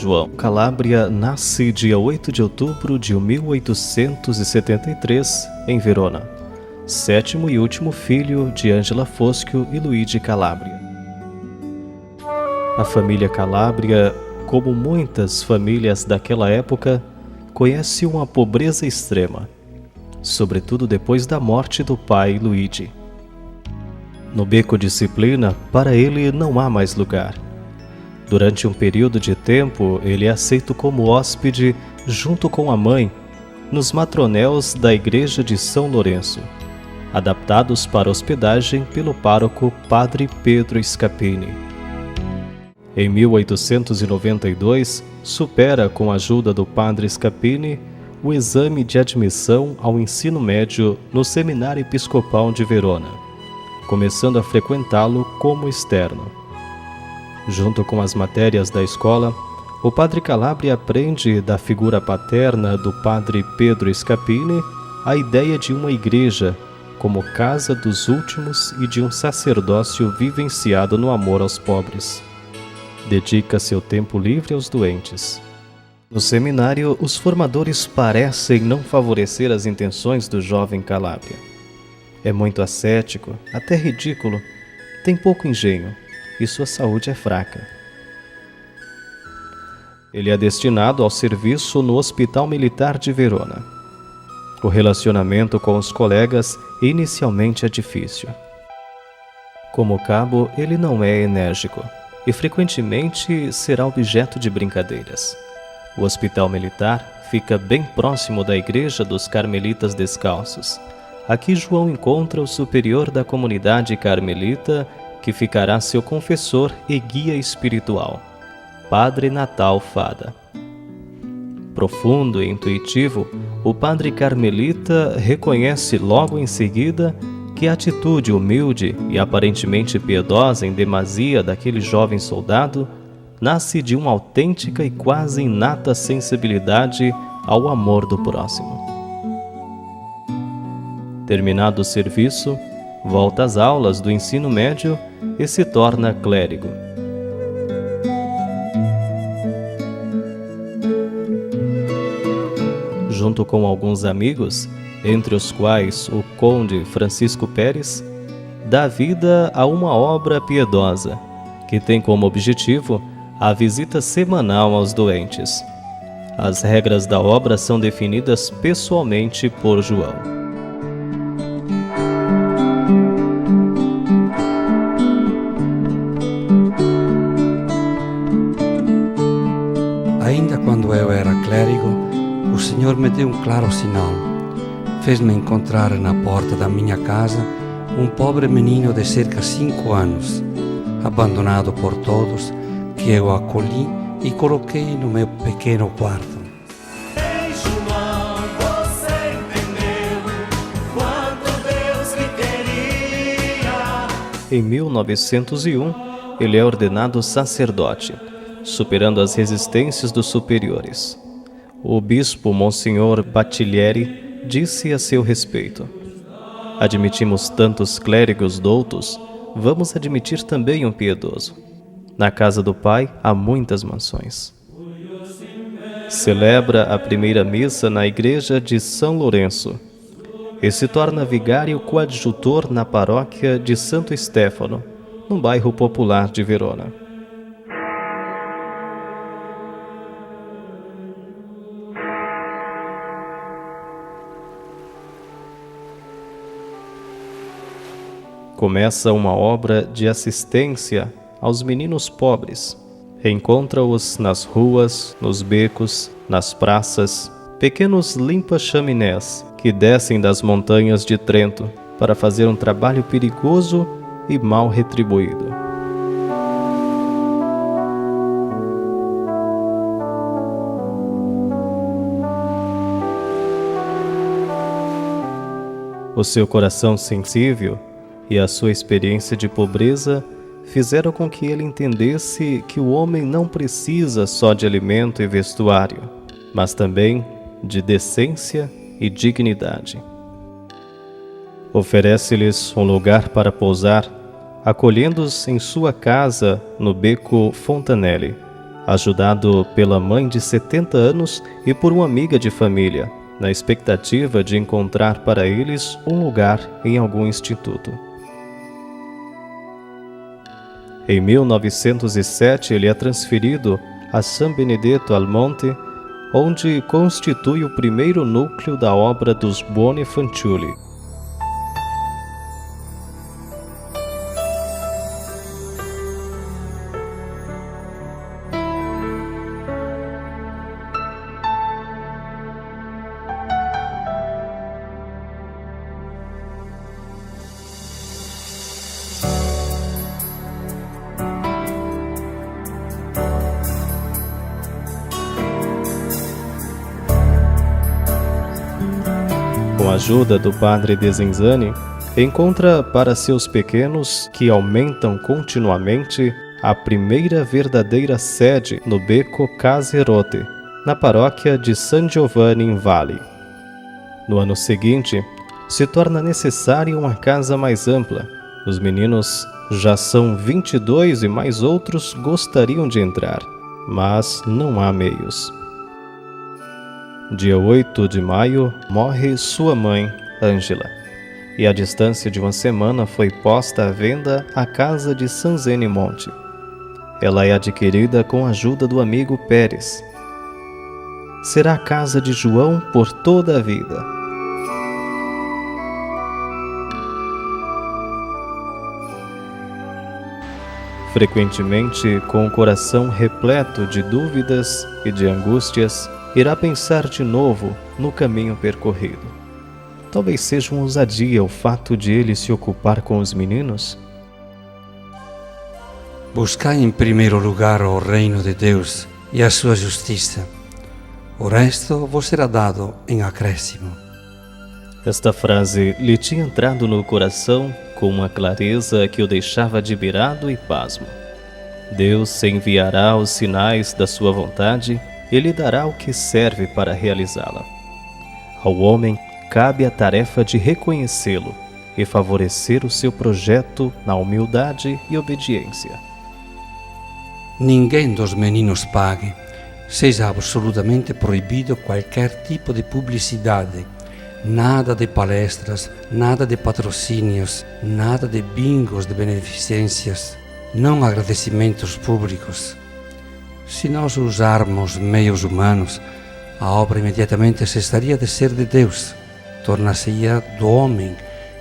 João Calabria nasce dia 8 de outubro de 1873 em Verona, sétimo e último filho de Angela Foschio e Luigi Calabria. A família Calabria, como muitas famílias daquela época, conhece uma pobreza extrema, sobretudo depois da morte do pai Luigi. No Beco Disciplina, para ele não há mais lugar. Durante um período de tempo, ele é aceito como hóspede junto com a mãe nos matronéus da igreja de São Lourenço, adaptados para hospedagem pelo pároco Padre Pedro Scapini. Em 1892, supera, com a ajuda do Padre Scapini, o exame de admissão ao ensino médio no Seminário Episcopal de Verona, começando a frequentá-lo como externo. Junto com as matérias da escola, o padre Calabria aprende da figura paterna do padre Pedro Scapini a ideia de uma igreja como casa dos últimos e de um sacerdócio vivenciado no amor aos pobres. Dedica seu tempo livre aos doentes. No seminário, os formadores parecem não favorecer as intenções do jovem Calabria. É muito ascético, até ridículo, tem pouco engenho e sua saúde é fraca. Ele é destinado ao serviço no Hospital Militar de Verona. O relacionamento com os colegas inicialmente é difícil. Como cabo, ele não é enérgico e frequentemente será objeto de brincadeiras. O Hospital Militar fica bem próximo da Igreja dos Carmelitas Descalços. Aqui João encontra o superior da comunidade carmelita, que ficará seu confessor e guia espiritual, Padre Natal Fada. Profundo e intuitivo, o padre carmelita reconhece logo em seguida que a atitude humilde e aparentemente piedosa em demasia daquele jovem soldado nasce de uma autêntica e quase inata sensibilidade ao amor do próximo. Terminado o serviço, volta às aulas do ensino médio e se torna clérigo. Junto com alguns amigos, entre os quais o conde Francisco Pérez, dá vida a uma obra piedosa, que tem como objetivo a visita semanal aos doentes. As regras da obra são definidas pessoalmente por João. Ainda quando eu era clérigo, o Senhor me deu um claro sinal. Fez-me encontrar na porta da minha casa um pobre menino de cerca de 5 anos, abandonado por todos, que eu acolhi e coloquei no meu pequeno quarto. Ei, João, você entendeu quanto Deus lhe queria. Em 1901, ele é ordenado sacerdote, superando as resistências dos superiores. O bispo Monsenhor Battiglieri disse a seu respeito: admitimos tantos clérigos doutos, vamos admitir também um piedoso. Na casa do Pai há muitas mansões. Celebra a primeira missa na igreja de São Lourenço e se torna vigário coadjutor na paróquia de Santo Stefano, num bairro popular de Verona. Começa uma obra de assistência aos meninos pobres. Encontra-os nas ruas, nos becos, nas praças, pequenos limpa-chaminés que descem das montanhas de Trento para fazer um trabalho perigoso e mal retribuído. O seu coração sensível e a sua experiência de pobreza fizeram com que ele entendesse que o homem não precisa só de alimento e vestuário, mas também de decência e dignidade. Oferece-lhes um lugar para pousar, acolhendo-os em sua casa no beco Fontanelli, ajudado pela mãe de 70 anos e por uma amiga de família, na expectativa de encontrar para eles um lugar em algum instituto. Em 1907, ele é transferido a San Benedetto al Monte, onde constitui o primeiro núcleo da obra dos Buonafanciulli. Com a ajuda do padre Desenzani, encontra para seus pequenos, que aumentam continuamente, a primeira verdadeira sede no Becco Caserotte, na paróquia de San Giovanni in Valli. No ano seguinte, se torna necessária uma casa mais ampla. Os meninos já são 22 e mais outros gostariam de entrar, mas não há meios. Dia 8 de maio, morre sua mãe, Ângela, e à distância de uma semana foi posta à venda a casa de San Zeno Monte. Ela é adquirida com a ajuda do amigo Pérez. Será a casa de João por toda a vida. Frequentemente, com o coração repleto de dúvidas e de angústias, irá pensar de novo no caminho percorrido. Talvez seja uma ousadia o fato de ele se ocupar com os meninos. Buscai em primeiro lugar o reino de Deus e a sua justiça. O resto vos será dado em acréscimo. Esta frase lhe tinha entrado no coração com uma clareza que o deixava admirado e pasmo. Deus enviará os sinais da sua vontade e lhe dará o que serve para realizá-la. Ao homem cabe a tarefa de reconhecê-lo e favorecer o seu projeto na humildade e obediência. Ninguém dos meninos pague. Seja absolutamente proibido qualquer tipo de publicidade. Nada de palestras, nada de patrocínios, nada de bingos de beneficências, não agradecimentos públicos. Se nós usarmos meios humanos, a obra imediatamente cessaria de ser de Deus, tornar-se-ia do homem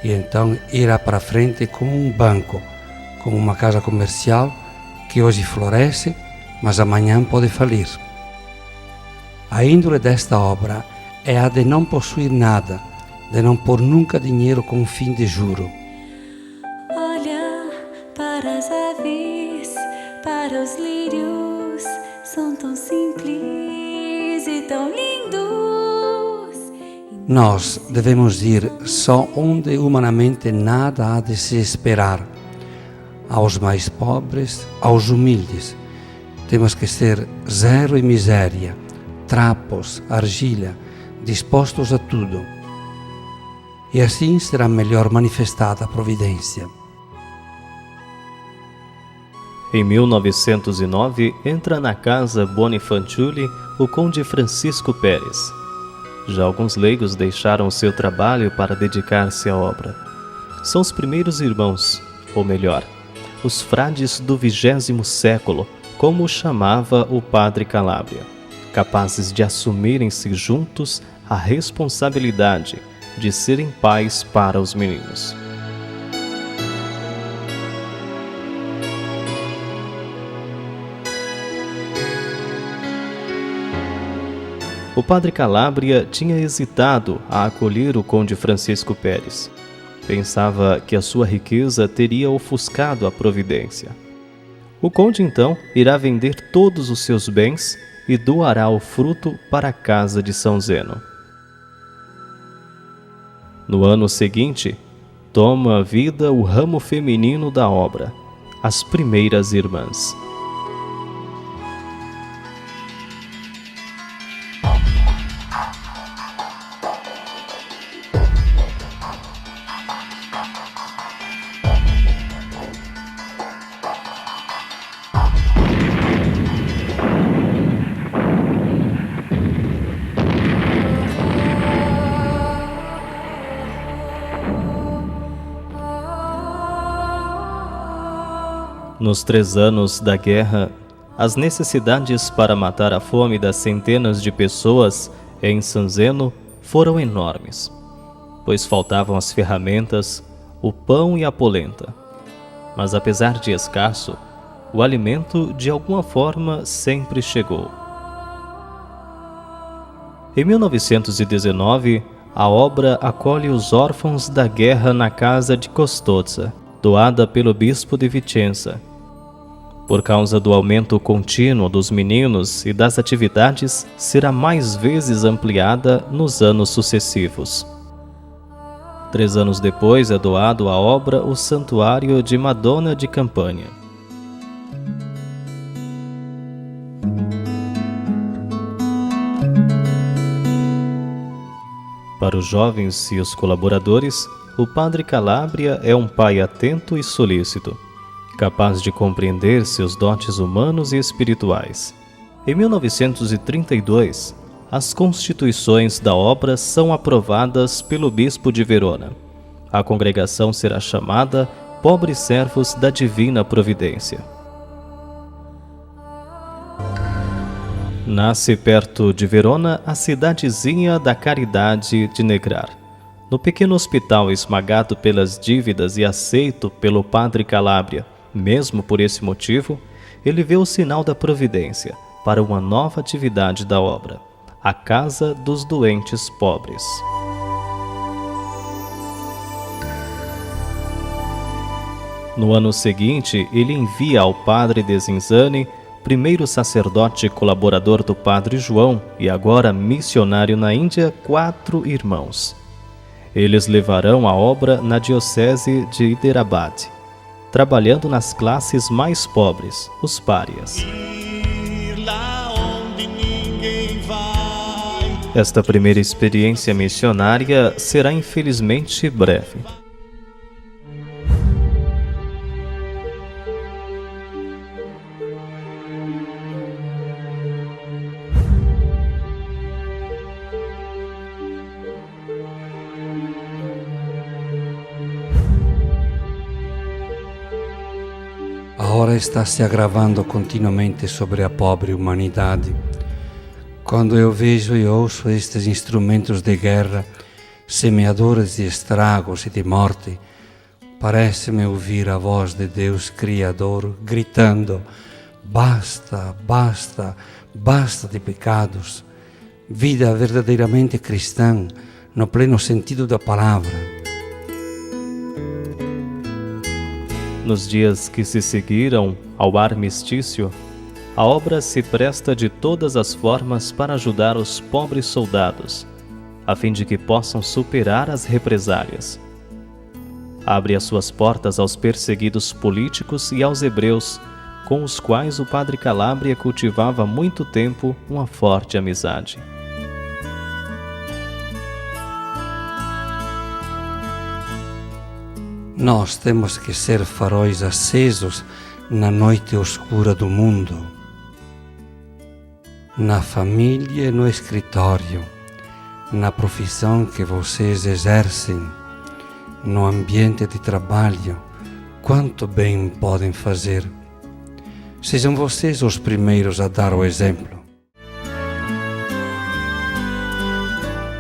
e então irá para frente como um banco, como uma casa comercial que hoje floresce, mas amanhã pode falir. A índole desta obra é a de não possuir nada, de não pôr nunca dinheiro com fim de juro. Olha para as aves, para os lírios, são tão simples e tão lindos. Nós devemos ir só onde humanamente nada há de se esperar. Aos mais pobres, aos humildes. Temos que ser zero e miséria, trapos, argila, dispostos a tudo. E assim será melhor manifestada a providência. Em 1909, entra na casa Buonafanciulli o conde Francisco Pérez. Já alguns leigos deixaram seu trabalho para dedicar-se à obra. São os primeiros irmãos, ou melhor, os frades do 20º século, como o chamava o padre Calabria, capazes de assumirem-se juntos a responsabilidade de serem pais para os meninos. O padre Calabria tinha hesitado a acolher o conde Francisco Pérez. Pensava que a sua riqueza teria ofuscado a providência. O conde então irá vender todos os seus bens e doará o fruto para a casa de São Zeno. No ano seguinte, toma vida o ramo feminino da obra, as primeiras irmãs. Nos 3 anos da guerra, as necessidades para matar a fome das centenas de pessoas em San Zeno foram enormes, pois faltavam as ferramentas, o pão e a polenta. Mas apesar de escasso, o alimento de alguma forma sempre chegou. Em 1919, a obra acolhe os órfãos da guerra na casa de Custozza, doada pelo bispo de Vicenza. Por causa do aumento contínuo dos meninos e das atividades, será mais vezes ampliada nos anos sucessivos. 3 anos depois é doado à obra o Santuário de Madonna de Campania. Para os jovens e os colaboradores, o Padre Calabria é um pai atento e solícito, capaz de compreender seus dotes humanos e espirituais. Em 1932, as constituições da obra são aprovadas pelo bispo de Verona. A congregação será chamada Pobres Servos da Divina Providência. Nasce perto de Verona a cidadezinha da Caridade de Negrar. No pequeno hospital esmagado pelas dívidas e aceito pelo Padre Calabria, mesmo por esse motivo, ele vê o sinal da providência para uma nova atividade da obra, a Casa dos Doentes Pobres. No ano seguinte, ele envia ao Padre de Zinzane, primeiro sacerdote colaborador do Padre João e agora missionário na Índia, 4 irmãos. Eles levarão a obra na diocese de Hyderabad, trabalhando nas classes mais pobres, os párias. Esta primeira experiência missionária será infelizmente breve. Agora está se agravando continuamente sobre a pobre humanidade. Quando eu vejo e ouço estes instrumentos de guerra, semeadores de estragos e de morte, parece-me ouvir a voz de Deus Criador gritando: basta, basta, basta de pecados. Vida verdadeiramente cristã, no pleno sentido da palavra. Nos dias que se seguiram ao armistício, a obra se presta de todas as formas para ajudar os pobres soldados, a fim de que possam superar as represálias. Abre as suas portas aos perseguidos políticos e aos hebreus, com os quais o Padre Calabria cultivava há muito tempo uma forte amizade. Nós temos que ser faróis acesos na noite escura do mundo, na família e no escritório, na profissão que vocês exercem, no ambiente de trabalho. Quanto bem podem fazer. Sejam vocês os primeiros a dar o exemplo.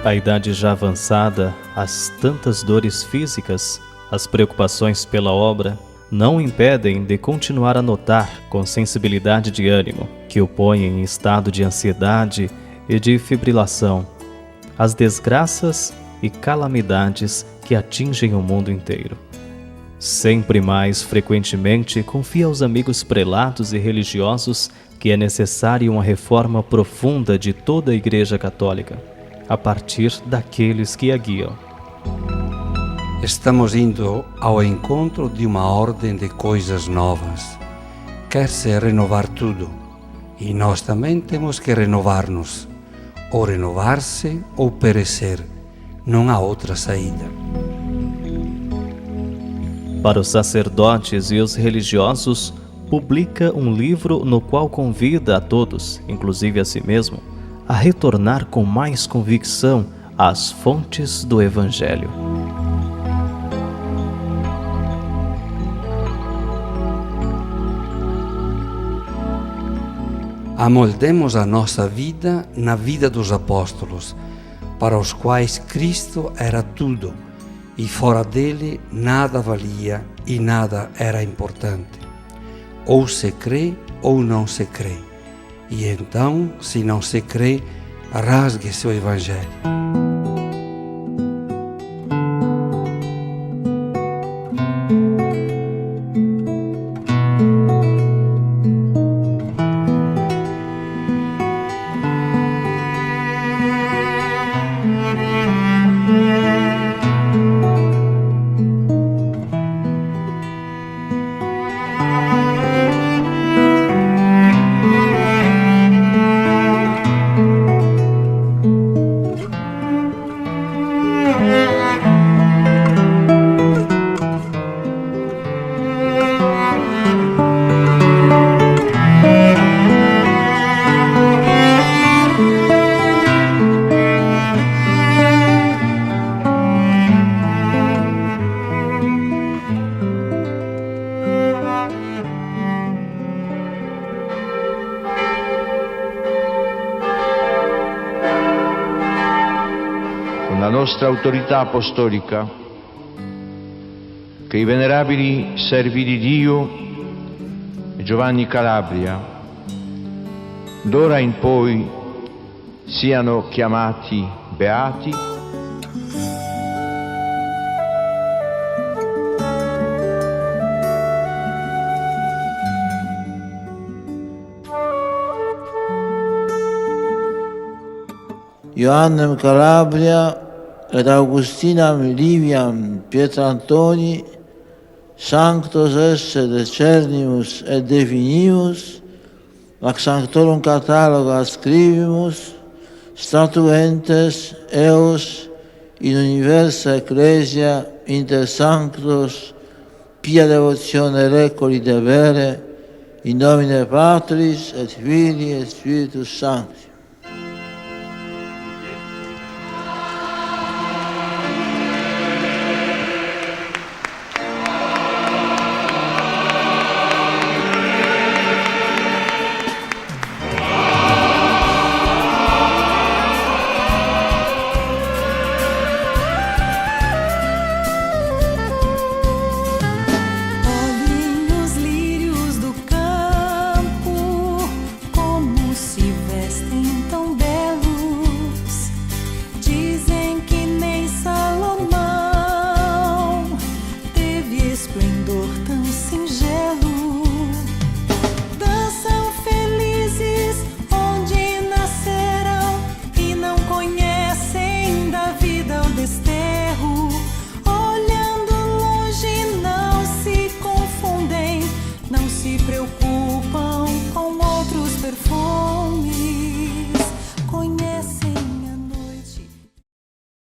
A idade já avançada, as tantas dores físicas, as preocupações pela obra não o impedem de continuar a notar com sensibilidade de ânimo, que o põe em estado de ansiedade e de fibrilação, as desgraças e calamidades que atingem o mundo inteiro. Sempre mais frequentemente confia aos amigos prelados e religiosos que é necessária uma reforma profunda de toda a Igreja Católica, a partir daqueles que a guiam. Estamos indo ao encontro de uma ordem de coisas novas. Quer-se renovar tudo, e nós também temos que renovar-nos. Ou renovar-se ou perecer. Não há outra saída. Para os sacerdotes e os religiosos, publica um livro no qual convida a todos, inclusive a si mesmo, a retornar com mais convicção às fontes do Evangelho. Amoldemos a nossa vida na vida dos apóstolos, para os quais Cristo era tudo, e fora dele nada valia e nada era importante. Ou se crê ou não se crê. E então, se não se crê, rasgue seu Evangelho. Con la nostra autorità apostolica, che i venerabili servi di Dio Giovanni Calabria d'ora in poi siano chiamati beati Ioannem Calabria et Augustinam Liviam Pietrantoni, sanctos esse decernimus et definimus, ac sanctorum catalogo ascribimus, statuentes eos in universa ecclesia inter sanctos pia devotione recoli debere, in nomine Patris et Filii et Spiritus Sancti. Olhem os lírios do campo, como se vestem tão belos. Dizem que nem Salomão teve esplendor tão singelo. Dançam felizes onde nasceram e não conhecem da vida o desterro. Olhando longe não se confundem, não se preocupam com outros perfumes.